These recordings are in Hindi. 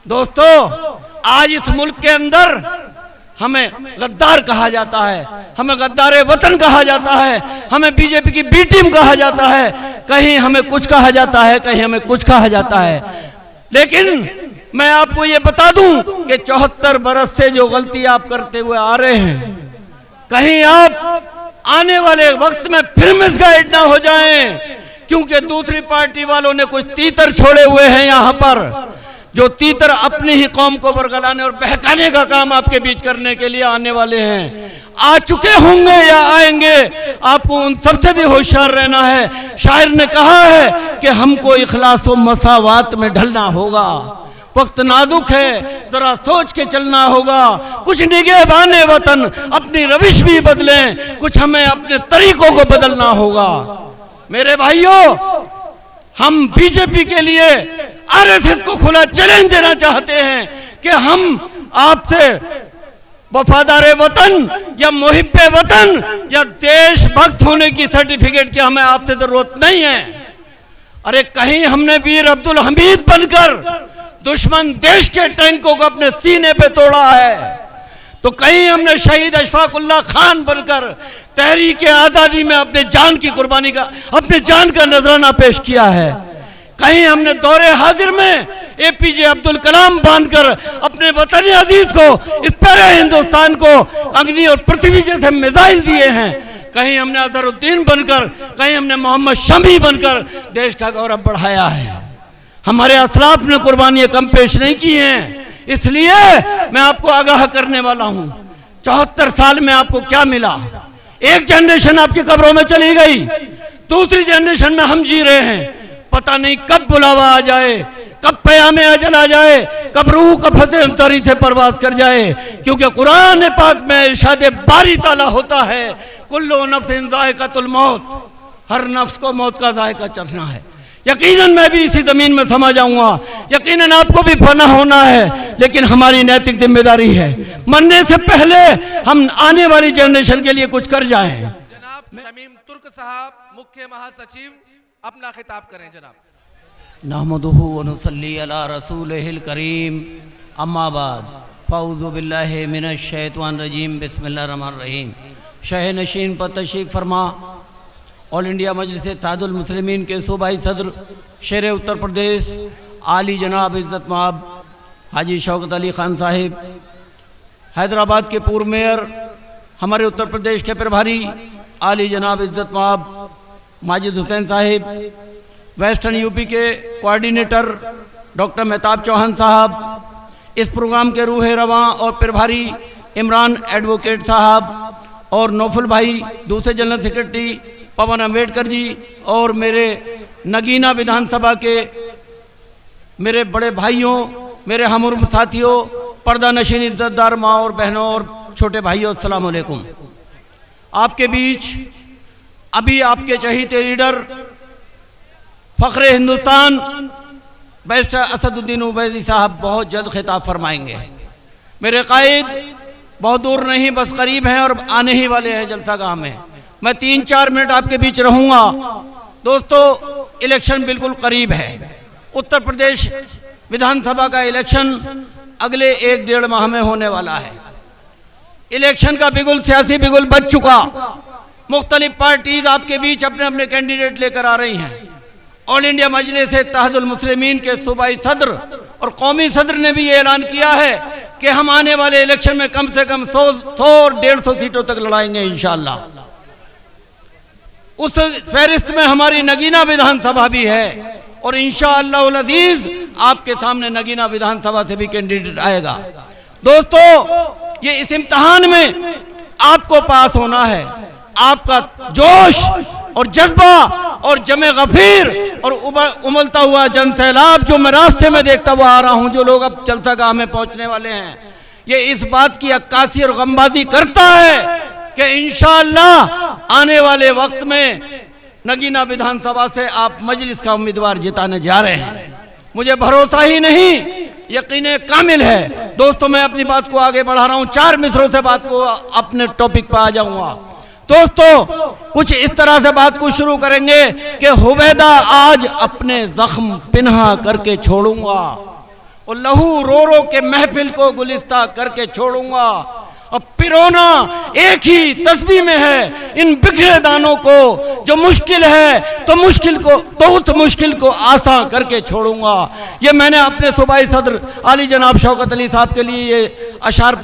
दोस्तों, आज इस मुल्क के अंदर हमें गद्दार कहा जाता है, हमें गद्दार वतन कहा जाता है, हमें बीजेपी की बी टीम कहा जाता है, कहीं हमें कुछ कहा जाता है, कहीं हमें कुछ कहा जाता है। लेकिन मैं आपको ये बता दूं कि 74 बरस से जो गलती आप करते हुए आ रहे हैं, कहीं आप आने वाले वक्त में फिर मिसगाइड ना हो जाएं, क्योंकि दूसरी पार्टी वालों ने कुछ तीतर छोड़े हुए हैं यहाँ पर, जो तीतर अपनी ही कौम को बरगलाने और बहकाने का काम आपके बीच करने के लिए आने वाले हैं। आ चुके होंगे या आएंगे, आपको उन सबसे भी होशियार रहना है। शायर ने कहा है कि हमको इखलास व मसावात में ढलना होगा, वक्त नाजुक है, जरा सोच के चलना होगा। कुछ निगहबाने वतन अपनी रविश भी बदलें, कुछ हमें अपने तरीकों को बदलना होगा। मेरे भाइयों, हम बीजेपी के लिए आरएसएस को खुला चैलेंज देना चाहते हैं कि हम आपसे वफादार वतन या मुहिब्बे वतन या देशभक्त होने की सर्टिफिकेट की हमें आपसे जरूरत नहीं है। अरे कहीं हमने वीर अब्दुल हमीद बनकर दुश्मन देश के टैंकों को अपने सीने पे तोड़ा है, तो कहीं हमने शहीद अशफाकुल्लाह खान बनकर तहरीक आजादी में अपने जान की कुर्बानी का, अपने जान का नजराना पेश किया है। कहीं हमने दौरे हाजिर में एपीजे अब्दुल कलाम बांधकर अपने वतन अजीज को, इस प्यारे हिंदुस्तान को अग्नि और पृथ्वी जैसे मिसाइल दिए हैं। कहीं हमने अजहरुद्दीन बनकर, कहीं हमने मोहम्मद शमी बनकर देश का गौरव बढ़ाया है। हमारे असलाफ ने कुर्बानियां कम पेश नहीं की हैं। इसलिए मैं आपको आगाह करने वाला हूं, 74 साल में आपको क्या मिला? एक जनरेशन आपकी कब्रों में चली गई, दूसरी जनरेशन में हम जी रहे हैं। पता नहीं कब बुलावा आ जाए, कब क़यामे अजल आ जाए, कब रूह का फंसे अंसारी से परवाज कर जाए, क्योंकि कुरान पाक में इरशाद बारी ताला होता है, कुल्लु नफ्सिन ज़ाइक़तुल मौत, हर नफ्स को मौत का जायका चखना है। यकीनन मैं भी इसी जमीन में समा जाऊंगा, यकीनन आपको भी फना होना है, लेकिन हमारी नैतिक जिम्मेदारी है मरने से पहले हम आने वाली जनरेशन के लिए कुछ कर जाएं। जनाब शमीम तुर्क साहब, मुख्य महासचिव, अपना खिताब करें जनाब। नहमदुहु व नुसल्ली अला रसूलिहिल करीम, अम्मा बाद, फ़अऊज़ु बिल्लाहि मिनश शैतानिर रजीम, बिस्मिल्लाहिर रहमानिर रहीम। शह नशीन पर तशरीफ़ फरमा ऑल इंडिया मजलिस इत्तेहादुल मुस्लिमीन के सूबाई सदर शेर उत्तर प्रदेश आली जनाब इज़्ज़त माब हाजी शौकत अली खान साहिब, हैदराबाद के पूर्व मेयर, हमारे उत्तर प्रदेश के प्रभारी आली जनाब इज़्ज़त माब माजिद हुसैन साहिब, वेस्टर्न यूपी के कोऑर्डिनेटर डॉक्टर मेहताब चौहान साहब, इस प्रोग्राम के रूह रवां और प्रभारी इमरान एडवोकेट साहब और नौफल भाई, दूसरे जनरल सेक्रेटरी पवन अम्बेडकर जी, और मेरे नगीना विधानसभा के मेरे बड़े भाइयों, मेरे हमउम्र साथियों, पर्दा नशीन इज्जतदार माँ और बहनों और छोटे भाइयों, अस्सलाम वालेकुम। आपके बीच अभी आपके चहीते लीडर फ़ख्रे हिंदुस्तान बैरिस्टर असदुद्दीन ओवैसी साहब बहुत जल्द खिताब फरमाएंगे। मेरे कायद बहुत दूर नहीं, बस करीब हैं और आने ही वाले हैं जलसागाह में। मैं 3-4 मिनट आपके बीच रहूंगा। दोस्तों, इलेक्शन बिल्कुल करीब है। उत्तर प्रदेश विधानसभा का इलेक्शन अगले 1-1.5 माह में होने वाला है। इलेक्शन का बिगुल, सियासी बिगुल बज चुका। मुख्तलिफ पार्टीज आपके बीच अपने अपने कैंडिडेट लेकर आ रही हैं। ऑल इंडिया मजलिस इत्तेहादुल मुस्लिमीन के सूबाई सदर और कौमी सदर ने भी ये ऐलान किया है कि हम आने वाले इलेक्शन में कम से कम 100 और 150 सीटों तक लड़ाएंगे इंशाअल्लाह। उस फहरिस्त में हमारी नगीना विधानसभा भी है और इंशाअल्लाह उल अज़ीज़ आपके सामने नगीना विधानसभा से भी कैंडिडेट आएगा। दोस्तों, ये इस इम्तिहान में आपको पास होना है। आपका जोश और जज्बा और जमे गफीर और उमलता हुआ जन सैलाब जो मैं रास्ते में देखता हुआ आ रहा हूं, जो लोग अब जलसागाह में पहुंचने वाले हैं, ये इस बात की अक्कासी और गमबाजी करता है कि इंशाअल्लाह आने वाले वक्त में नगीना विधानसभा से आप मजलिस का उम्मीदवार जिताने जा रहे हैं। मुझे भरोसा ही नहीं, यकीन कामिल है। दोस्तों, मैं अपनी बात को आगे बढ़ा रहा हूं, 4 मिसरों से बात को अपने टॉपिक पर आ जाऊंगा। दोस्तों, कुछ इस तरह से बात को शुरू करेंगे कि हुवैदा आज अपने जख्म पिन्हा करके छोड़ूंगा, और लहू रो रो के महफिल को गुलिस्ता करके छोड़ूंगा। और पिरोना एक ही तस्बीह में है इन बिखरे दानों को, जो मुश्किल है तो मुश्किल को तो उस मुश्किल को आसान करके छोड़ूंगा। ये मैंने अपने सूबाई सदर आली जनाब शौकत अली साहब के लिए ये अशार,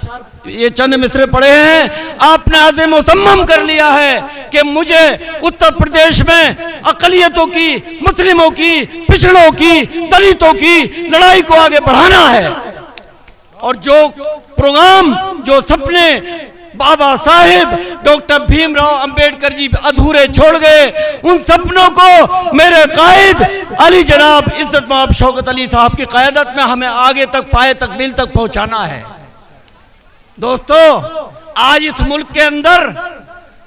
ये चंद मिसरे पढ़े हैं। आपने आज़म मुसम्मम कर लिया है कि मुझे उत्तर प्रदेश में अक़लियतों की, मुस्लिमों की, पिछड़ों की, दलितों की लड़ाई को आगे बढ़ाना है। और जो प्रोग्राम, जो सपने बाबा साहेब डॉक्टर भीमराव अंबेडकर जी अधूरे छोड़ गए, उन सपनों को मेरे कायद अली जनाब इज्जत माब शौकत अली साहब की क़यादत में हमें आगे तक, पाए तक, दिल तक पहुंचाना है। दोस्तों, आज इस मुल्क के अंदर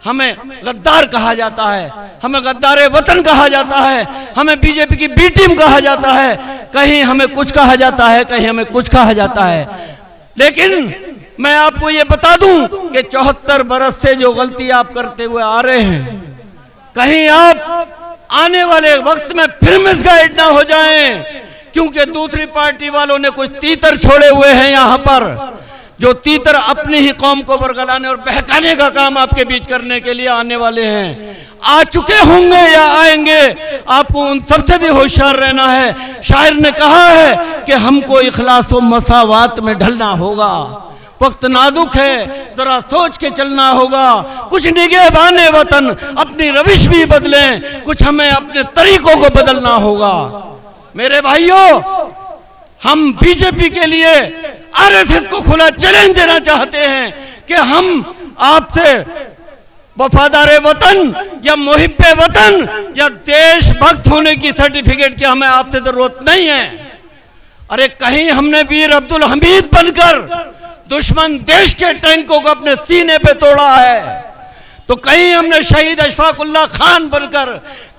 हमें गद्दार कहा जाता है, हमें गद्दारे वतन कहा जाता है, हमें बीजेपी की बी टीम कहा जाता है, कहीं हमें कुछ कहा जाता है, कहीं हमें कुछ कहा जाता है। लेकिन मैं आपको ये बता दूं कि 74 बरस से जो गलती आप करते हुए आ रहे हैं, कहीं आप आने वाले वक्त में फिर मिसगाइड ना हो जाएं, क्योंकि दूसरी पार्टी वालों ने कुछ तीतर छोड़े हुए हैं यहाँ पर, जो तीतर अपनी ही कौम को बरगलाने और बहकाने का काम आपके बीच करने के लिए आने वाले हैं। आ चुके होंगे या आएंगे, आपको उन सबसे भी होशियार रहना है। शायर ने कहा है कि हमको इखलास व मसावात में ढलना होगा। वक्त नाजुक है, जरा सोच के चलना होगा। कुछ निगहबाने वतन अपनी रविश भी बदलें, कुछ हमें अपने तरीकों को बदलना होगा। मेरे भाइयों, हम बीजेपी के लिए आरएसएस को खुला चैलेंज देना चाहते हैं कि हम आपसे वफादार वतन या मुहिब्बे वतन या देशभक्त होने की सर्टिफिकेट की हमें आपसे जरूरत नहीं है। अरे कहीं हमने वीर अब्दुल हमीद बनकर दुश्मन देश के टैंकों को अपने सीने पे तोड़ा है, तो कहीं हमने शहीद अशफाकुल्लाह खान बनकर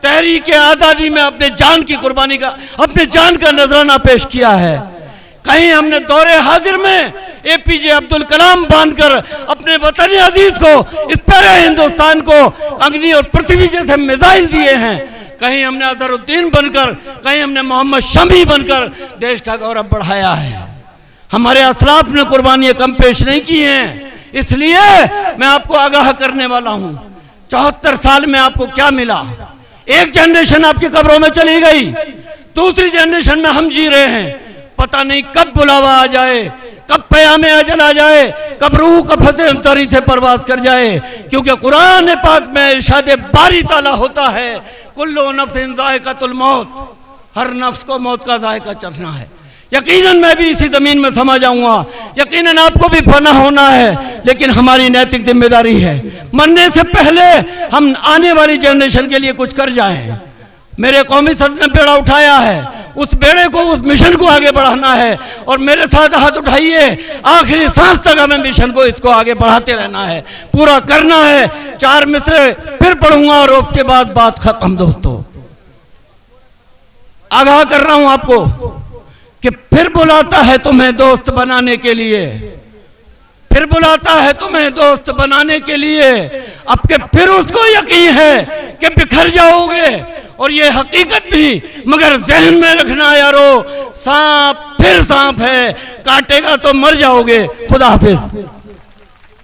तहरीक आज़ादी में अपने जान की कुर्बानी का, अपने जान का नजराना पेश किया है। कहीं हमने दौरे हाजिर में एपीजे अब्दुल कलाम बांधकर अपने वतन अजीज को, इस प्यारे हिंदुस्तान को अग्नि और पृथ्वी जैसे मिसाइल दिए हैं। कहीं हमने अजहरुद्दीन बनकर, कहीं हमने मोहम्मद शमी बनकर देश का गौरव बढ़ाया है। हमारे असलाफ ने कुर्बानियां कम पेश नहीं की हैं। इसलिए मैं आपको आगाह करने वाला हूं, 74 साल में आपको क्या मिला? एक जनरेशन आपकी कब्रों में चली गई, दूसरी जनरेशन में हम जी रहे हैं। पता नहीं कब बुलावा आ जाए, कब क़याम अजल आ जाए, कब रूह कफ़से अंसारी से परवाज कर जाए, क्योंकि कुरान पाक में इरशाद बारी ताला होता है, कुल्लु नफ्सिन ज़ाइक़तुल मौत, हर नफ्स को मौत का जायका चखना है। यकीनन मैं भी इसी जमीन में समा जाऊंगा, यकीनन आपको भी फना होना है, लेकिन हमारी नैतिक जिम्मेदारी है मरने से पहले हम आने वाली जनरेशन के लिए कुछ कर जाएं। मेरे कौमी सदर ने बेड़ा उठाया है, उस बेड़े को, उस मिशन को आगे बढ़ाना है। और मेरे साथ हाथ उठाइए, आखिरी सांस तक हमें मिशन को, इसको आगे बढ़ाते रहना है, पूरा करना है। 4 मिसरे फिर पढ़ूंगा और उसके बाद बात खत्म। दोस्तों, आगाह कर रहा हूं आपको कि फिर बुलाता है तुम्हें दोस्त बनाने के लिए, फिर बुलाता है तुम्हें दोस्त बनाने के लिए। अब के फिर उसको यकीन है कि बिखर जाओगे, और ये हकीकत भी, मगर जहन में रखना यारो, सांप फिर सांप है, काटेगा तो मर जाओगे। खुदा हाफिज।